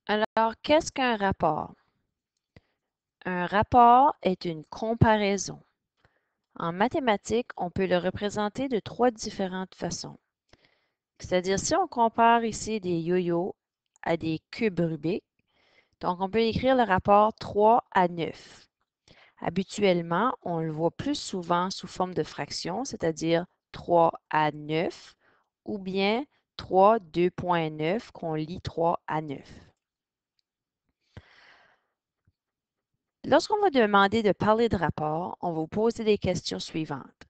Alors, qu'est-ce qu'un rapport? Un rapport est une comparaison. En mathématiques, on peut le représenter de trois différentes façons. C'est-à-dire, si on compare ici des yo-yo à des cubes Rubik, donc on peut écrire le rapport 3 à 9. Habituellement, on le voit plus souvent sous forme de fraction, c'est-à-dire 3 à 9, ou bien 3, 2.9 qu'on lit 3 à 9. Lorsqu'on va demander de parler de rapport, on va vous poser des questions suivantes.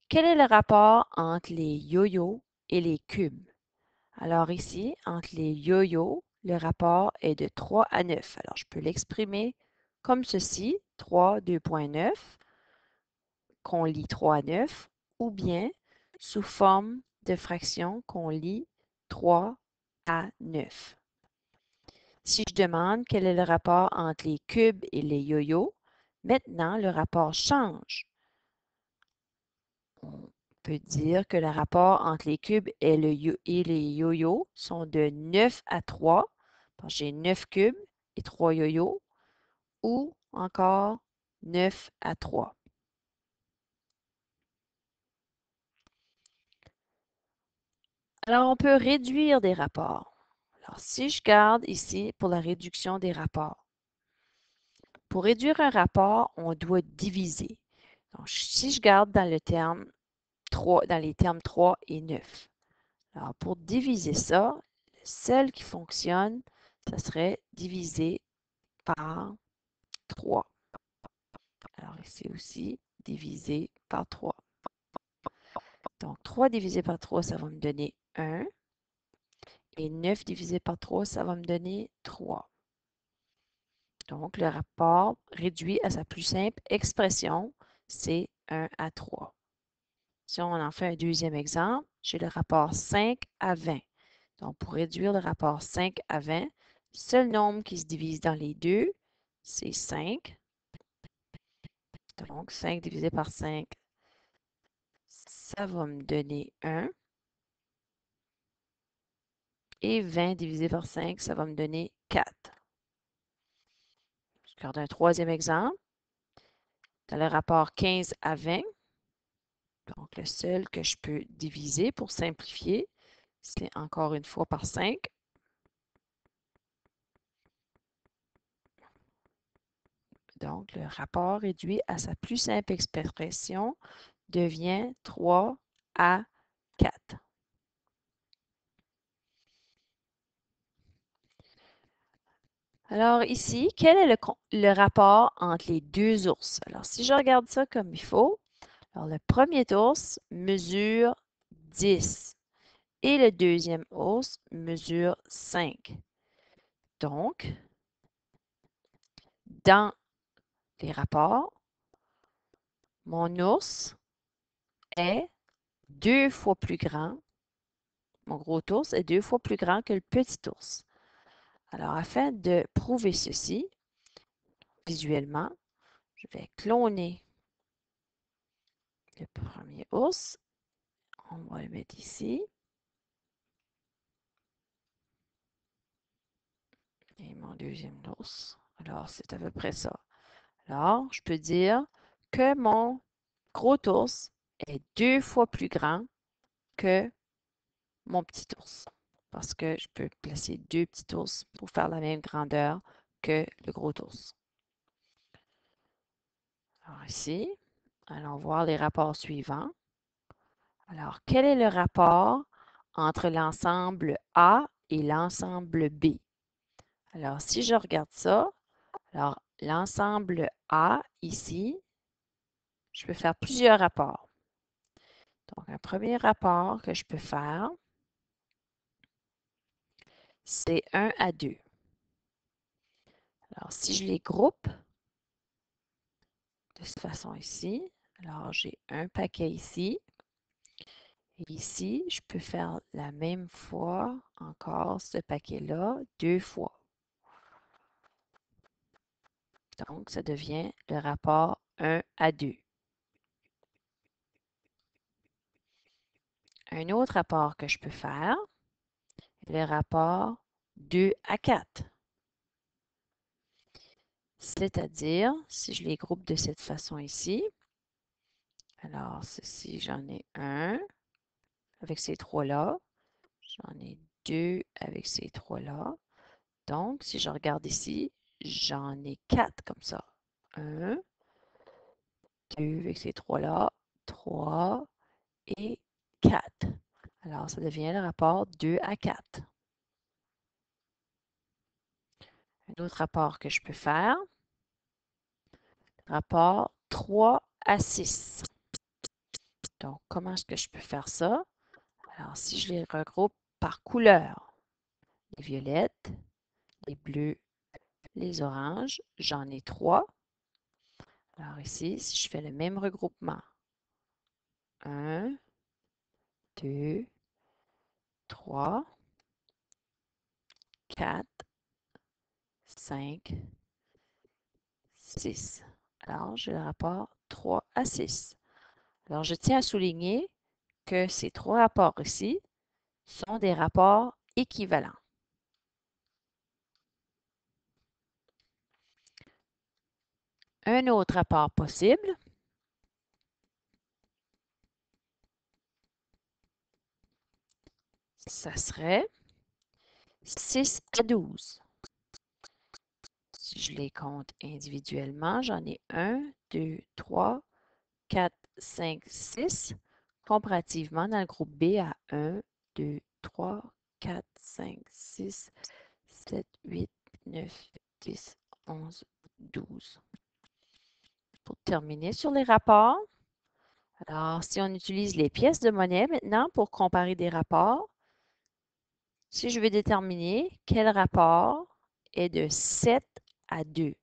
Quel est le rapport entre les yo-yo et les cubes? Alors ici, entre les yo-yo, le rapport est de 3 à 9. Alors je peux l'exprimer comme ceci, 3, 2.9, qu'on lit 3 à 9, ou bien sous forme de fraction qu'on lit 3 à 9. Si je demande quel est le rapport entre les cubes et les yo-yo, maintenant le rapport change. On peut dire que le rapport entre les cubes et les yo-yo sont de 9 à 3, parce que j'ai 9 cubes et 3 yo-yo, ou encore 9 à 3. Alors, on peut réduire des rapports. Alors, si je garde ici pour la réduction des rapports, pour réduire un rapport, on doit diviser. Donc, si je garde dans le terme 3, dans les termes 3 et 9. Alors, pour diviser ça, le seul qui fonctionne, ça serait diviser par 3. Alors, ici aussi, diviser par 3. Donc, 3 divisé par 3, ça va me donner 1. Et 9 divisé par 3, ça va me donner 3. Donc, le rapport réduit à sa plus simple expression, c'est 1 à 3. Si on en fait un deuxième exemple, j'ai le rapport 5 à 20. Donc, pour réduire le rapport 5 à 20, le seul nombre qui se divise dans les deux, c'est 5. Donc, 5 divisé par 5, ça va me donner 1. Et 20 divisé par 5, ça va me donner 4. Je garde un troisième exemple. Dans le rapport 15 à 20, donc le seul que je peux diviser pour simplifier, c'est encore une fois par 5. Donc, le rapport réduit à sa plus simple expression devient 3 à 4. Alors ici, quel est le rapport entre les deux ours? Alors, si je regarde ça comme il faut, alors le premier ours mesure 10 et le deuxième ours mesure 5. Donc, dans les rapports, mon ours est 2 fois plus grand, mon gros ours est 2 fois plus grand que le petit ours. Alors, afin de prouver ceci visuellement, je vais cloner le premier ours. On va le mettre ici. Et mon deuxième ours. Alors, c'est à peu près ça. Alors, je peux dire que mon gros ours est 2 fois plus grand que mon petit ours. Parce que je peux placer 2 petits ours pour faire la même grandeur que le gros ours. Alors ici, allons voir les rapports suivants. Alors, quel est le rapport entre l'ensemble A et l'ensemble B? Alors, si je regarde ça, alors l'ensemble A ici, je peux faire plusieurs rapports. Donc, un premier rapport que je peux faire, c'est 1 à 2. Alors, si je les groupe de cette façon ici, alors j'ai un paquet ici. Et ici, je peux faire la même fois encore ce paquet-là 2 fois. Donc, ça devient le rapport 1 à 2. Un autre rapport que je peux faire, le rapport 2 à 4. C'est-à-dire, si je les groupe de cette façon ici, alors ceci, j'en ai un avec ces trois-là. J'en ai deux avec ces trois-là. Donc, si je regarde ici, j'en ai quatre comme ça. Un, deux avec ces trois-là, trois et quatre. Alors, ça devient le rapport 2 à 4. Un autre rapport que je peux faire, rapport 3 à 6. Donc, comment est-ce que je peux faire ça? Alors, si je les regroupe par couleur, les violettes, les bleus, les oranges, j'en ai trois. Alors ici, si je fais le même regroupement, 1, 2, 3, 4, 5, 6. Alors, j'ai le rapport 3 à 6. Alors, je tiens à souligner que ces trois rapports ici sont des rapports équivalents. Un autre rapport possible, ça serait 6 à 12. Si je les compte individuellement, j'en ai 1, 2, 3, 4, 5, 6, comparativement dans le groupe B à 1, 2, 3, 4, 5, 6, 7, 8, 9, 10, 11, 12. Pour terminer sur les rapports, alors si on utilise les pièces de monnaie maintenant pour comparer des rapports, si je veux déterminer quel rapport est de 7 à 2.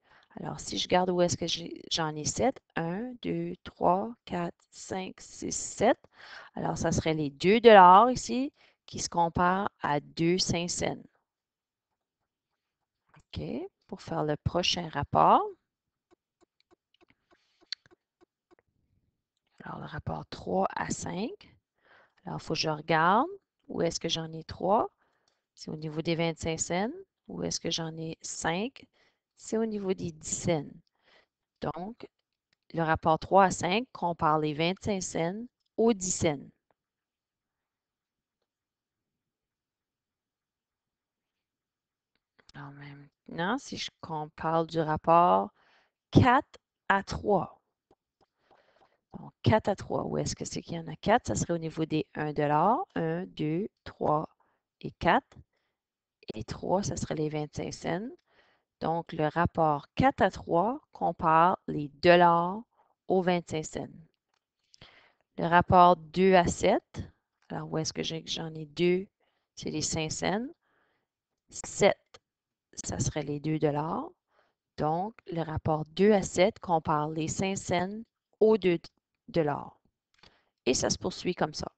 Alors, si je garde où est-ce que j'en ai 7, 1, 2, 3, 4, 5, 6, 7. Alors, ça serait les 2 ici qui se comparent à 2 5 cents. OK. Pour faire le prochain rapport, alors le rapport 3 à 5. Alors, il faut que je regarde où est-ce que j'en ai 3. C'est au niveau des 25 cents. Où est-ce que j'en ai 5? C'est au niveau des 10 cents. Donc, le rapport 3 à 5 compare les 25 cents aux 10 cents. Alors maintenant, si on parle du rapport 4 à 3. Donc, 4 à 3, où est-ce que c'est qu'il y en a 4? Ça serait au niveau des 1 1, 2, 3 et 4. Et 3, ça serait les 25 cents. Donc, le rapport 4 à 3 compare les dollars aux 25 cents. Le rapport 2 à 7, alors où est-ce que j'en ai 2? C'est les 5 cents. 7, ça serait les 2 dollars. Donc, le rapport 2 à 7 compare les 5 cents aux 2 dollars. Et ça se poursuit comme ça.